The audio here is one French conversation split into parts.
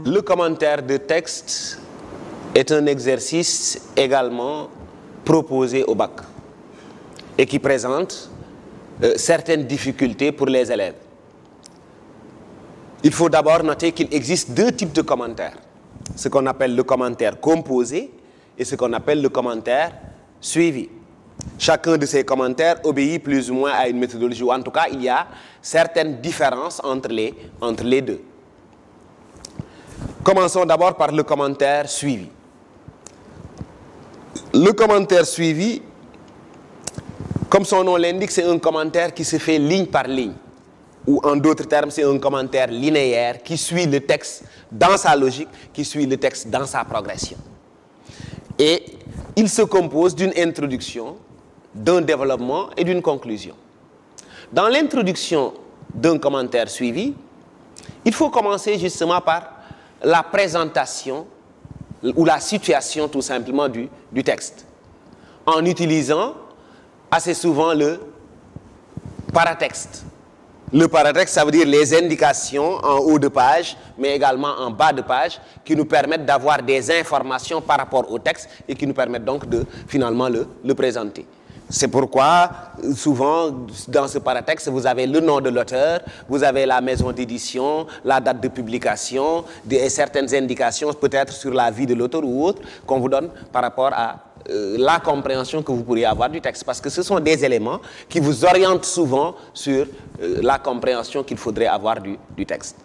Le commentaire de texte est un exercice également proposé au bac et qui présente certaines difficultés pour les élèves. Il faut d'abord noter qu'il existe deux types de commentaires. Ce qu'on appelle le commentaire composé et ce qu'on appelle le commentaire suivi. Chacun de ces commentaires obéit plus ou moins à une méthodologie, ou en tout cas, il y a certaines différences entre les deux. Commençons d'abord par le commentaire suivi. Le commentaire suivi, comme son nom l'indique, c'est un commentaire qui se fait ligne par ligne. Ou en d'autres termes, c'est un commentaire linéaire qui suit le texte dans sa logique, qui suit le texte dans sa progression. Et il se compose d'une introduction, d'un développement et d'une conclusion. Dans l'introduction d'un commentaire suivi, il faut commencer justement par la présentation ou la situation tout simplement du texte, en utilisant assez souvent le paratexte. Le paratexte, ça veut dire les indications en haut de page, mais également en bas de page, qui nous permettent d'avoir des informations par rapport au texte et qui nous permettent donc de finalement le présenter. C'est pourquoi, souvent, dans ce paratexte, vous avez le nom de l'auteur, vous avez la maison d'édition, la date de publication, et certaines indications peut-être sur la vie de l'auteur ou autre qu'on vous donne par rapport à la compréhension que vous pourriez avoir du texte. Parce que ce sont des éléments qui vous orientent souvent sur la compréhension qu'il faudrait avoir du texte.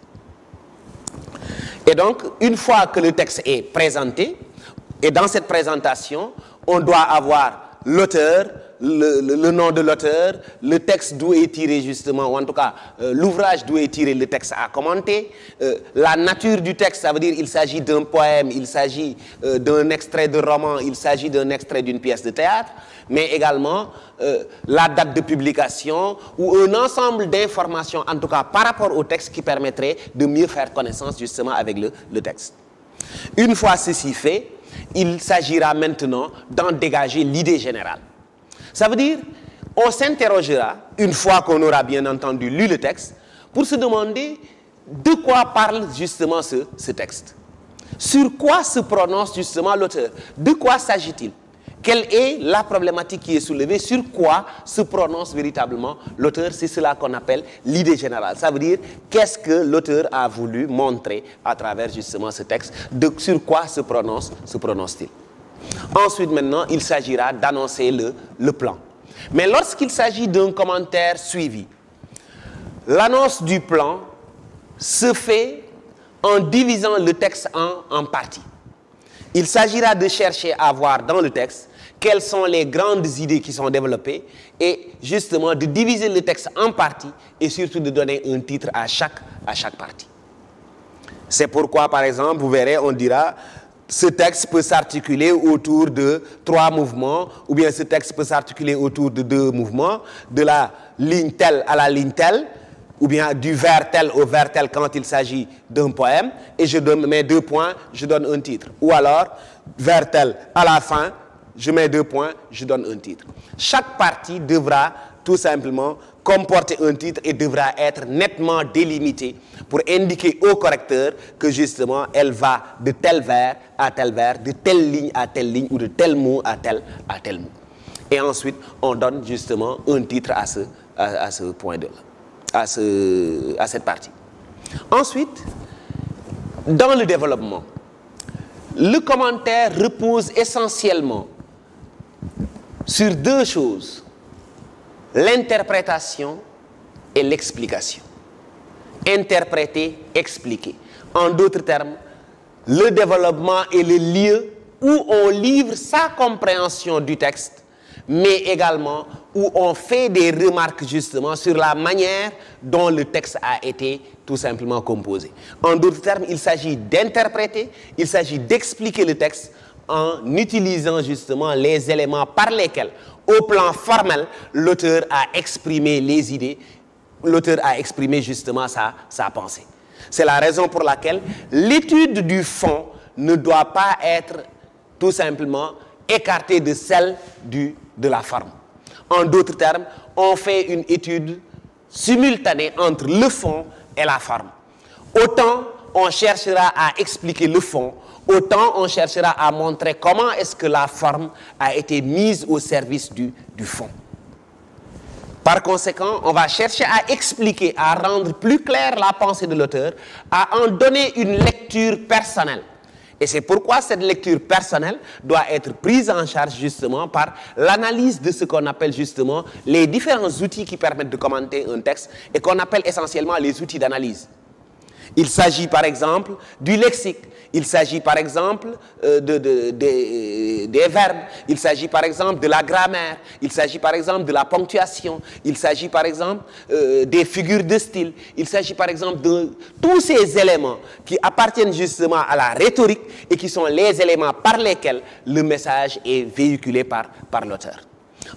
Et donc, une fois que le texte est présenté, et dans cette présentation, on doit avoir l'auteur, le nom de l'auteur, le texte d'où est tiré justement, ou en tout cas l'ouvrage d'où est tiré le texte à commenter, la nature du texte, ça veut dire il s'agit d'un poème, il s'agit d'un extrait de roman, il s'agit d'un extrait d'une pièce de théâtre, mais également la date de publication ou un ensemble d'informations, en tout cas par rapport au texte, qui permettrait de mieux faire connaissance justement avec le texte. Une fois ceci fait, il s'agira maintenant d'en dégager l'idée générale. Ça veut dire, on s'interrogera, une fois qu'on aura bien entendu lu le texte, pour se demander de quoi parle justement ce texte. Sur quoi se prononce justement l'auteur? De quoi s'agit-il? Quelle est la problématique qui est soulevée? Sur quoi se prononce véritablement l'auteur? C'est cela qu'on appelle l'idée générale. Ça veut dire, qu'est-ce que l'auteur a voulu montrer à travers justement ce texte? Sur quoi se prononce-t-il? Ensuite, maintenant, il s'agira d'annoncer le plan. Mais lorsqu'il s'agit d'un commentaire suivi, l'annonce du plan se fait en divisant le texte en parties. Il s'agira de chercher à voir dans le texte quelles sont les grandes idées qui sont développées et justement de diviser le texte en parties et surtout de donner un titre à chaque partie. C'est pourquoi, par exemple, vous verrez, on dira... Ce texte peut s'articuler autour de 3 mouvements, ou bien ce texte peut s'articuler autour de 2 mouvements, de la ligne telle à la ligne telle, ou bien du vers tel au vers tel quand il s'agit d'un poème, et je mets 2 points, je donne un titre. Ou alors, vers tel à la fin, je mets 2 points, je donne un titre. Chaque partie devra tout simplement comporter un titre et devra être nettement délimitée pour indiquer au correcteur que justement elle va de tel vers à tel vers, de telle ligne à telle ligne ou de tel mot à tel mot. Et ensuite, on donne justement un titre à ce point de là, à cette partie. Ensuite, dans le développement, le commentaire repose essentiellement sur 2 choses. L'interprétation et l'explication. Interpréter, expliquer. En d'autres termes, le développement est le lieu où on livre sa compréhension du texte, mais également où on fait des remarques justement sur la manière dont le texte a été tout simplement composé. En d'autres termes, il s'agit d'interpréter, il s'agit d'expliquer le texte en utilisant justement les éléments par lesquels, au plan formel, l'auteur a exprimé les idées, l'auteur a exprimé justement sa pensée. C'est la raison pour laquelle l'étude du fond ne doit pas être tout simplement écartée de celle de la forme. En d'autres termes, on fait une étude simultanée entre le fond et la forme. Autant on cherchera à expliquer le fond, autant on cherchera à montrer comment est-ce que la forme a été mise au service du fond. Par conséquent, on va chercher à expliquer, à rendre plus claire la pensée de l'auteur, à en donner une lecture personnelle. Et c'est pourquoi cette lecture personnelle doit être prise en charge justement par l'analyse de ce qu'on appelle justement les différents outils qui permettent de commenter un texte et qu'on appelle essentiellement les outils d'analyse. Il s'agit par exemple du lexique, il s'agit par exemple des verbes, il s'agit par exemple de la grammaire, il s'agit par exemple de la ponctuation, il s'agit par exemple des figures de style, il s'agit par exemple de tous ces éléments qui appartiennent justement à la rhétorique et qui sont les éléments par lesquels le message est véhiculé par l'auteur.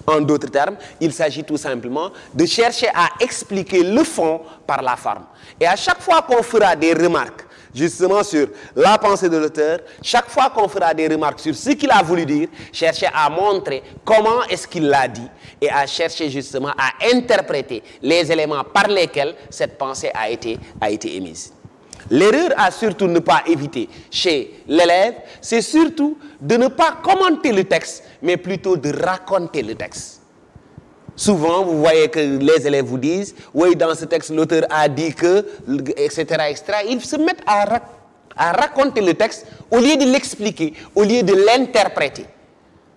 En d'autres termes, il s'agit tout simplement de chercher à expliquer le fond par la forme. Et à chaque fois qu'on fera des remarques justement sur la pensée de l'auteur, chaque fois qu'on fera des remarques sur ce qu'il a voulu dire, chercher à montrer comment est-ce qu'il l'a dit et à chercher justement à interpréter les éléments par lesquels cette pensée a été émise. L'erreur à surtout ne pas éviter chez l'élève, c'est surtout de ne pas commenter le texte, mais plutôt de raconter le texte. Souvent, vous voyez que les élèves vous disent, oui, dans ce texte, l'auteur a dit que, etc., etc. Ils se mettent à raconter le texte au lieu de l'expliquer, au lieu de l'interpréter.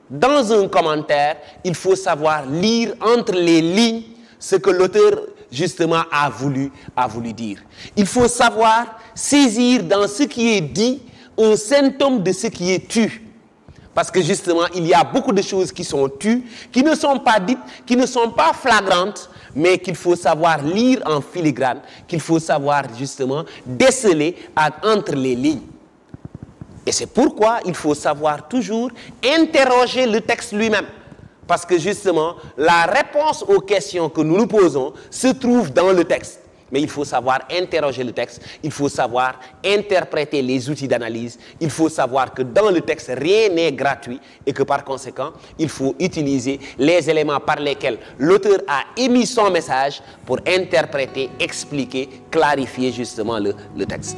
Dans un commentaire, il faut savoir lire entre les lignes ce que l'auteur justement a voulu dire. Il faut savoir saisir dans ce qui est dit un symptôme de ce qui est tu. Parce que justement, il y a beaucoup de choses qui sont tues, qui ne sont pas dites, qui ne sont pas flagrantes, mais qu'il faut savoir lire en filigrane, qu'il faut savoir justement déceler entre les lignes. Et c'est pourquoi il faut savoir toujours interroger le texte lui-même. Parce que justement, la réponse aux questions que nous nous posons se trouve dans le texte. Mais il faut savoir interroger le texte, il faut savoir interpréter les outils d'analyse, il faut savoir que dans le texte, rien n'est gratuit et que par conséquent, il faut utiliser les éléments par lesquels l'auteur a émis son message pour interpréter, expliquer, clarifier justement le texte.